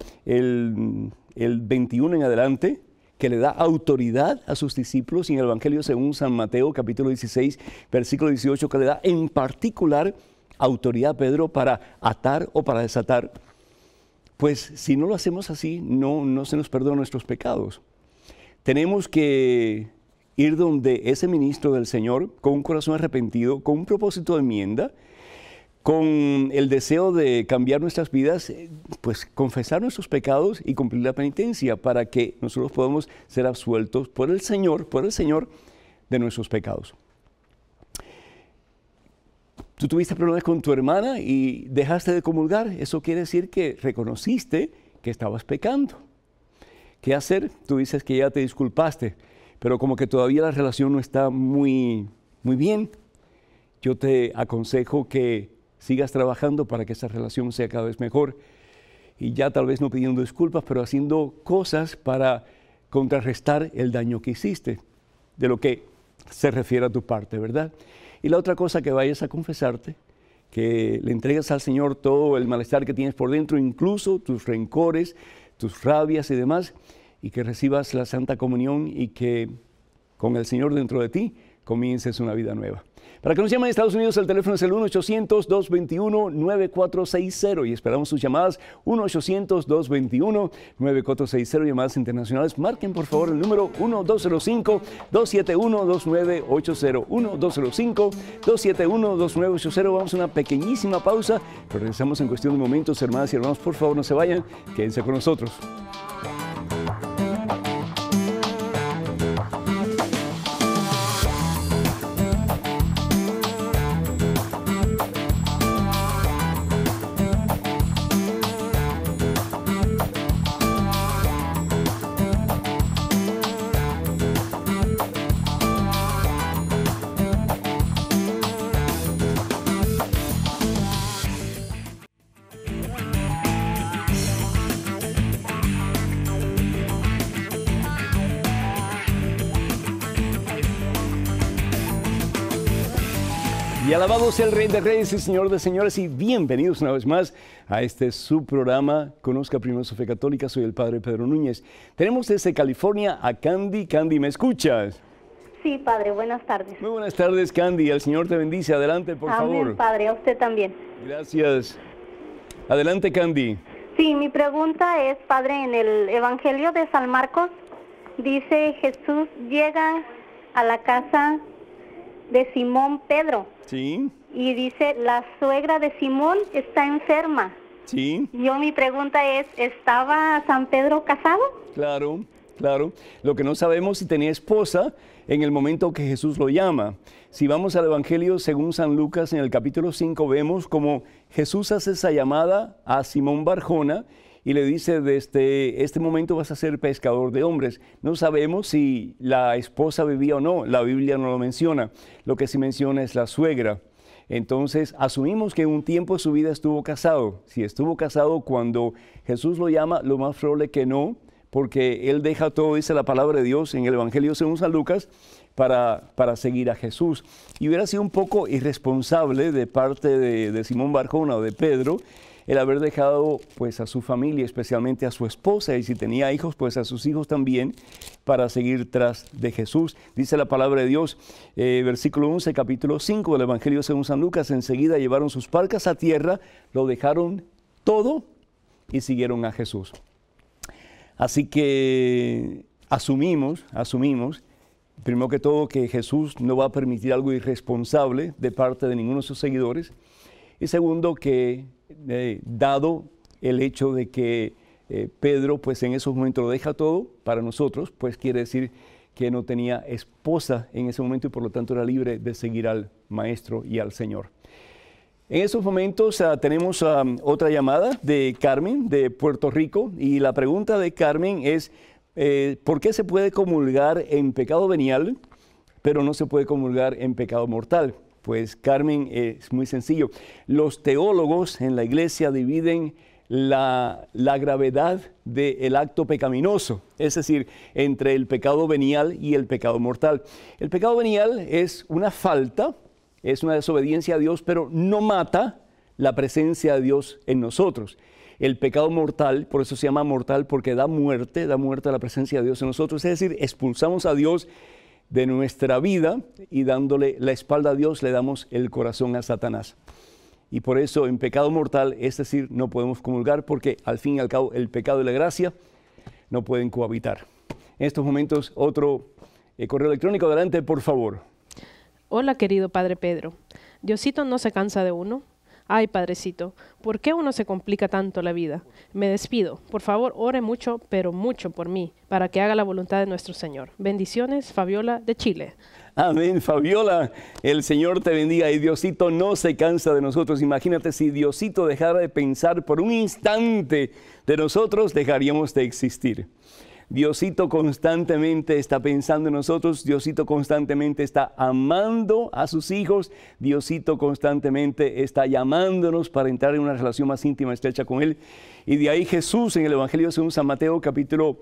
21 en adelante, que le da autoridad a sus discípulos, y en el Evangelio según San Mateo, capítulo 16, versículo 18, que le da en particular autoridad a Pedro para atar o para desatar. Pues si no lo hacemos así, no se nos perdonan nuestros pecados. Tenemos que ir donde ese ministro del Señor, con un corazón arrepentido, con un propósito de enmienda, con el deseo de cambiar nuestras vidas, pues confesar nuestros pecados y cumplir la penitencia para que nosotros podamos ser absueltos por el Señor de nuestros pecados. Tú tuviste problemas con tu hermana y dejaste de comulgar. Eso quiere decir que reconociste que estabas pecando. ¿Qué hacer? Tú dices que ya te disculpaste, pero como que todavía la relación no está muy bien. Yo te aconsejo que sigas trabajando para que esa relación sea cada vez mejor. Y ya tal vez no pidiendo disculpas, pero haciendo cosas para contrarrestar el daño que hiciste, de lo que se refiere a tu parte, ¿verdad? Y la otra cosa, que vayas a confesarte, que le entregues al Señor todo el malestar que tienes por dentro, incluso tus rencores, tus rabias y demás, y que recibas la Santa Comunión y que con el Señor dentro de ti comiences una vida nueva. Para que nos llamen a Estados Unidos, el teléfono es el 1-800-221-9460 y esperamos sus llamadas. 1-800-221-9460. Llamadas internacionales, marquen por favor el número 1-205-271-2980. 1-205-271-2980. Vamos a una pequeñísima pausa, pero regresamos en cuestión de momentos. Hermanas y hermanos, por favor no se vayan, quédense con nosotros. Y alabado sea el Rey de Reyes y Señor de Señores, y bienvenidos una vez más a este su programa, Conozca Primero su Fe Católica. Soy el Padre Pedro Núñez. Tenemos desde California a Candy. Candy, ¿me escuchas? Sí, Padre, buenas tardes. Muy buenas tardes, Candy. El Señor te bendice. Adelante, por favor. Amén, Padre, a usted también. Gracias. Adelante, Candy. Sí, mi pregunta es, Padre, en el Evangelio de San Marcos, dice Jesús llega a la casa de Simón Pedro. Sí. Y dice, la suegra de Simón está enferma. Sí. Mi pregunta es, ¿estaba San Pedro casado? Claro, claro. Lo que no sabemos si tenía esposa en el momento que Jesús lo llama. Si vamos al Evangelio según San Lucas, en el capítulo 5, vemos como Jesús hace esa llamada a Simón Barjona y le dice, desde este momento vas a ser pescador de hombres. No sabemos si la esposa vivía o no, la Biblia no lo menciona. Lo que sí menciona es la suegra. Entonces, asumimos que un tiempo de su vida estuvo casado. Si estuvo casado cuando Jesús lo llama, lo más probable que no, porque él deja todo, dice la palabra de Dios en el Evangelio según San Lucas, para seguir a Jesús. Y hubiera sido un poco irresponsable de parte de Simón Barjona o de Pedro, el haber dejado pues a su familia, especialmente a su esposa, y si tenía hijos, pues a sus hijos también, para seguir tras de Jesús. Dice la palabra de Dios, versículo 11, capítulo 5 del Evangelio según San Lucas: enseguida llevaron sus barcas a tierra, lo dejaron todo y siguieron a Jesús. Así que asumimos, primero que todo, que Jesús no va a permitir algo irresponsable de parte de ninguno de sus seguidores. Y segundo, que dado el hecho de que Pedro pues en esos momentos lo deja todo para nosotros, pues quiere decir que no tenía esposa en ese momento y por lo tanto era libre de seguir al Maestro y al Señor. En estos momentos tenemos otra llamada de Carmen de Puerto Rico, y la pregunta de Carmen es ¿por qué se puede comulgar en pecado venial pero no se puede comulgar en pecado mortal? Pues Carmen, es muy sencillo. Los teólogos en la iglesia dividen la gravedad del acto pecaminoso, es decir, entre el pecado venial y el pecado mortal. El pecado venial es una falta, es una desobediencia a Dios, pero no mata la presencia de Dios en nosotros. El pecado mortal, por eso se llama mortal, porque da muerte a la presencia de Dios en nosotros, es decir, expulsamos a Dios de nuestra vida y dándole la espalda a Dios le damos el corazón a Satanás. Y por eso en pecado mortal, es decir, no podemos comulgar, porque al fin y al cabo el pecado y la gracia no pueden cohabitar. En estos momentos otro correo electrónico. Adelante, por favor. Hola, querido Padre Pedro. Diosito no se cansa de uno. Ay, Padrecito, ¿por qué uno se complica tanto la vida? Me despido. Por favor, ore mucho, pero mucho por mí, para que haga la voluntad de nuestro Señor. Bendiciones, Fabiola de Chile. Amén, Fabiola, el Señor te bendiga y Diosito no se cansa de nosotros. Imagínate si Diosito dejara de pensar por un instante de nosotros, dejaríamos de existir. Diosito constantemente está pensando en nosotros, Diosito constantemente está amando a sus hijos, Diosito constantemente está llamándonos para entrar en una relación más íntima, estrecha con Él. Y de ahí Jesús en el Evangelio según San Mateo, capítulo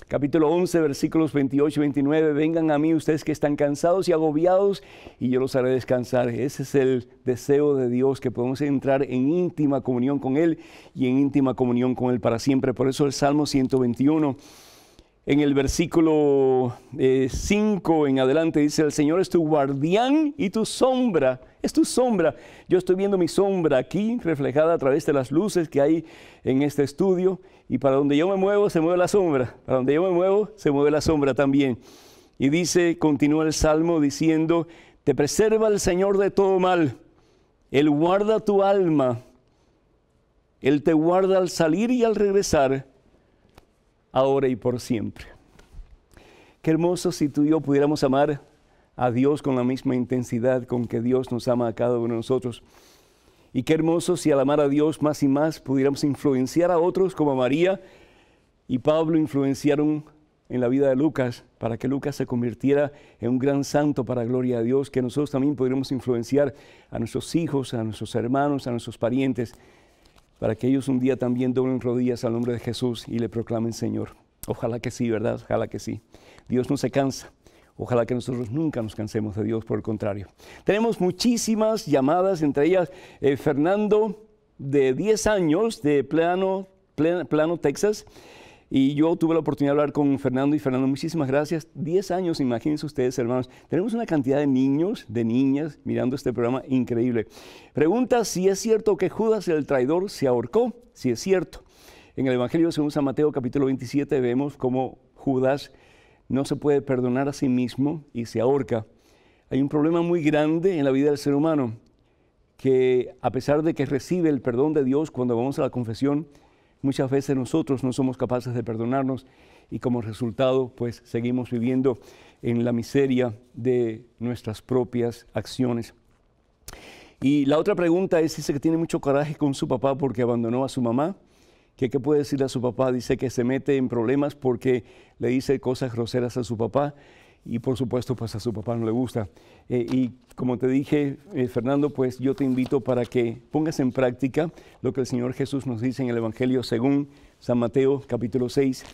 11, versículos 28 y 29, vengan a mí ustedes que están cansados y agobiados y yo los haré descansar. Ese es el deseo de Dios, que podamos entrar en íntima comunión con Él y en íntima comunión con Él para siempre. Por eso el Salmo 121. En el versículo 5 en adelante dice, el Señor es tu guardián y tu sombra, es tu sombra. Yo estoy viendo mi sombra aquí reflejada a través de las luces que hay en este estudio y para donde yo me muevo se mueve la sombra, para donde yo me muevo se mueve la sombra también. Y dice, continúa el Salmo diciendo, te preserva el Señor de todo mal, Él guarda tu alma, Él te guarda al salir y al regresar, ahora y por siempre. Qué hermoso si tú y yo pudiéramos amar a Dios con la misma intensidad con que Dios nos ama a cada uno de nosotros. Y qué hermoso si al amar a Dios más y más pudiéramos influenciar a otros como María y Pablo influenciaron en la vida de Lucas para que Lucas se convirtiera en un gran santo para la gloria de Dios, que nosotros también pudiéramos influenciar a nuestros hijos, a nuestros hermanos, a nuestros parientes, para que ellos un día también doblen rodillas al nombre de Jesús y le proclamen Señor. Ojalá que sí, ¿verdad? Ojalá que sí. Dios no se cansa. Ojalá que nosotros nunca nos cansemos de Dios, por el contrario. Tenemos muchísimas llamadas, entre ellas Fernando, de 10 años, de Plano, Texas. Y yo tuve la oportunidad de hablar con Fernando y Fernando, muchísimas gracias. 10 años, imagínense ustedes, hermanos. Tenemos una cantidad de niños, de niñas, mirando este programa increíble. Pregunta si es cierto que Judas el traidor se ahorcó. Si es cierto. En el Evangelio según San Mateo, capítulo 27, vemos cómo Judas no se puede perdonar a sí mismo y se ahorca. Hay un problema muy grande en la vida del ser humano, que a pesar de que recibe el perdón de Dios cuando vamos a la confesión, muchas veces nosotros no somos capaces de perdonarnos y como resultado pues seguimos viviendo en la miseria de nuestras propias acciones. Y la otra pregunta es, dice que tiene mucho coraje con su papá porque abandonó a su mamá. ¿Qué puede decirle a su papá? Dice que se mete en problemas porque le dice cosas groseras a su papá y por supuesto pues a su papá no le gusta. Y como te dije, Fernando, pues yo te invito para que pongas en práctica lo que el Señor Jesús nos dice en el Evangelio según San Mateo capítulo 6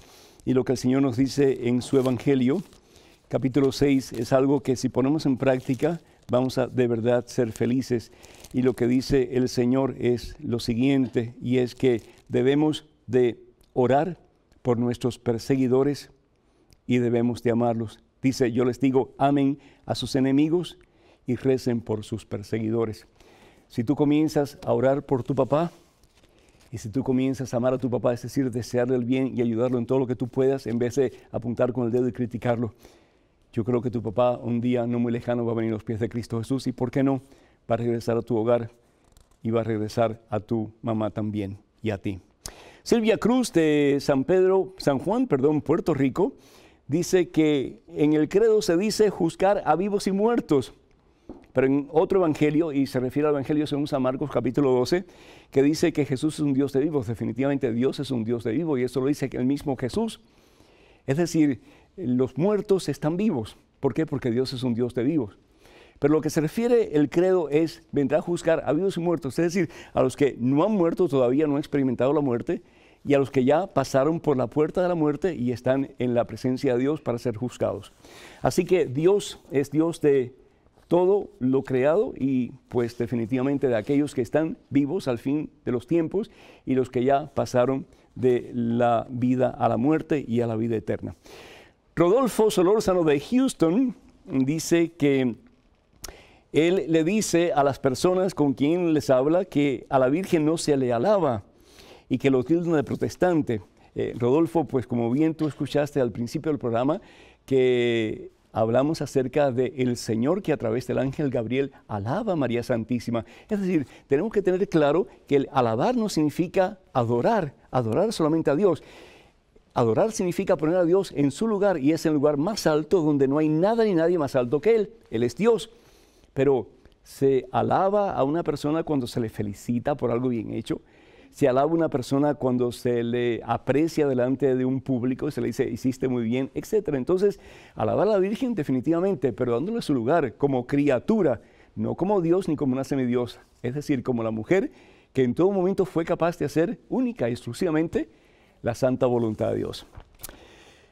y lo que el Señor nos dice en su Evangelio capítulo 6 es algo que si ponemos en práctica vamos a de verdad ser felices. Y lo que dice el Señor es lo siguiente, y es que debemos de orar por nuestros perseguidores y debemos de amarlos. Dice, yo les digo, amen a sus enemigos y recen por sus perseguidores. Si tú comienzas a orar por tu papá, y si tú comienzas a amar a tu papá, es decir, desearle el bien y ayudarlo en todo lo que tú puedas, en vez de apuntar con el dedo y criticarlo, yo creo que tu papá un día no muy lejano va a venir a los pies de Cristo Jesús y, ¿por qué no?, va a regresar a tu hogar y va a regresar a tu mamá también y a ti. Silvia Cruz de San Juan, Puerto Rico, dice que en el credo se dice juzgar a vivos y muertos, pero en otro evangelio, y se refiere al evangelio según San Marcos capítulo 12, que dice que Jesús es un Dios de vivos. Definitivamente Dios es un Dios de vivos y eso lo dice el mismo Jesús. Es decir, los muertos están vivos. ¿Por qué? Porque Dios es un Dios de vivos. Pero lo que se refiere el credo es, vendrá a juzgar a vivos y muertos, es decir, a los que no han muerto todavía, no han experimentado la muerte, y a los que ya pasaron por la puerta de la muerte y están en la presencia de Dios para ser juzgados. Así que Dios es Dios de todo lo creado y pues definitivamente de aquellos que están vivos al fin de los tiempos y los que ya pasaron de la vida a la muerte y a la vida eterna. Rodolfo Solórzano de Houston dice que él le dice a las personas con quien les habla que a la Virgen no se le alaba y que lo tildan de protestante. Rodolfo, pues como bien tú escuchaste al principio del programa, que hablamos acerca del Señor que a través del ángel Gabriel alaba a María Santísima. Es decir, tenemos que tener claro que el alabar no significa adorar solamente a Dios. Adorar significa poner a Dios en su lugar, y es el lugar más alto donde no hay nada ni nadie más alto que Él. Él es Dios. Pero se alaba a una persona cuando se le felicita por algo bien hecho. Se alaba a una persona cuando se le aprecia delante de un público, se le dice, hiciste muy bien, etc. Entonces, alabar a la Virgen definitivamente, pero dándole su lugar como criatura, no como Dios ni como una semidiosa. Es decir, como la mujer que en todo momento fue capaz de hacer única y exclusivamente la santa voluntad de Dios.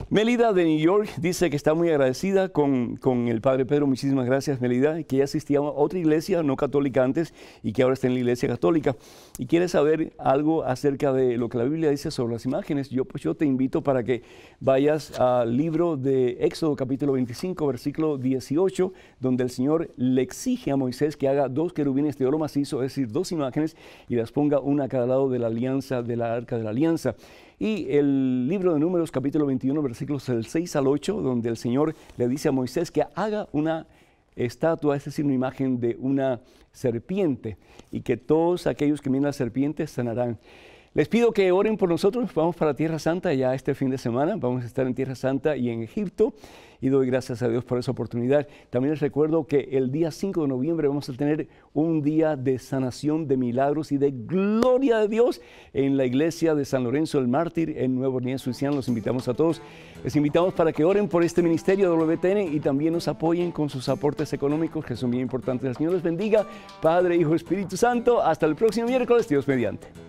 Melida de New York dice que está muy agradecida con el Padre Pedro. Muchísimas gracias, Melida, que ella asistía a otra iglesia no católica antes y que ahora está en la iglesia católica y quiere saber algo acerca de lo que la Biblia dice sobre las imágenes. Yo te invito para que vayas al libro de Éxodo capítulo 25, versículo 18, donde el Señor le exige a Moisés que haga 2 querubines de oro macizo, es decir, 2 imágenes, y las ponga una a cada lado de la alianza, de la arca de la alianza. Y el libro de Números, capítulo 21, versículos del 6 al 8, donde el Señor le dice a Moisés que haga una estatua, es decir, una imagen de una serpiente, y que todos aquellos que miren la serpiente sanarán. Les pido que oren por nosotros. Vamos para Tierra Santa ya este fin de semana. Vamos a estar en Tierra Santa y en Egipto, y doy gracias a Dios por esa oportunidad. También les recuerdo que el día 5 de noviembre vamos a tener un día de sanación, de milagros y de gloria de Dios en la iglesia de San Lorenzo el Mártir en Nueva Orleans, Luisiana. Los invitamos a todos. Les invitamos para que oren por este ministerio de WTN y también nos apoyen con sus aportes económicos, que son bien importantes. El Señor les bendiga. Padre, Hijo, Espíritu Santo. Hasta el próximo miércoles, Dios mediante.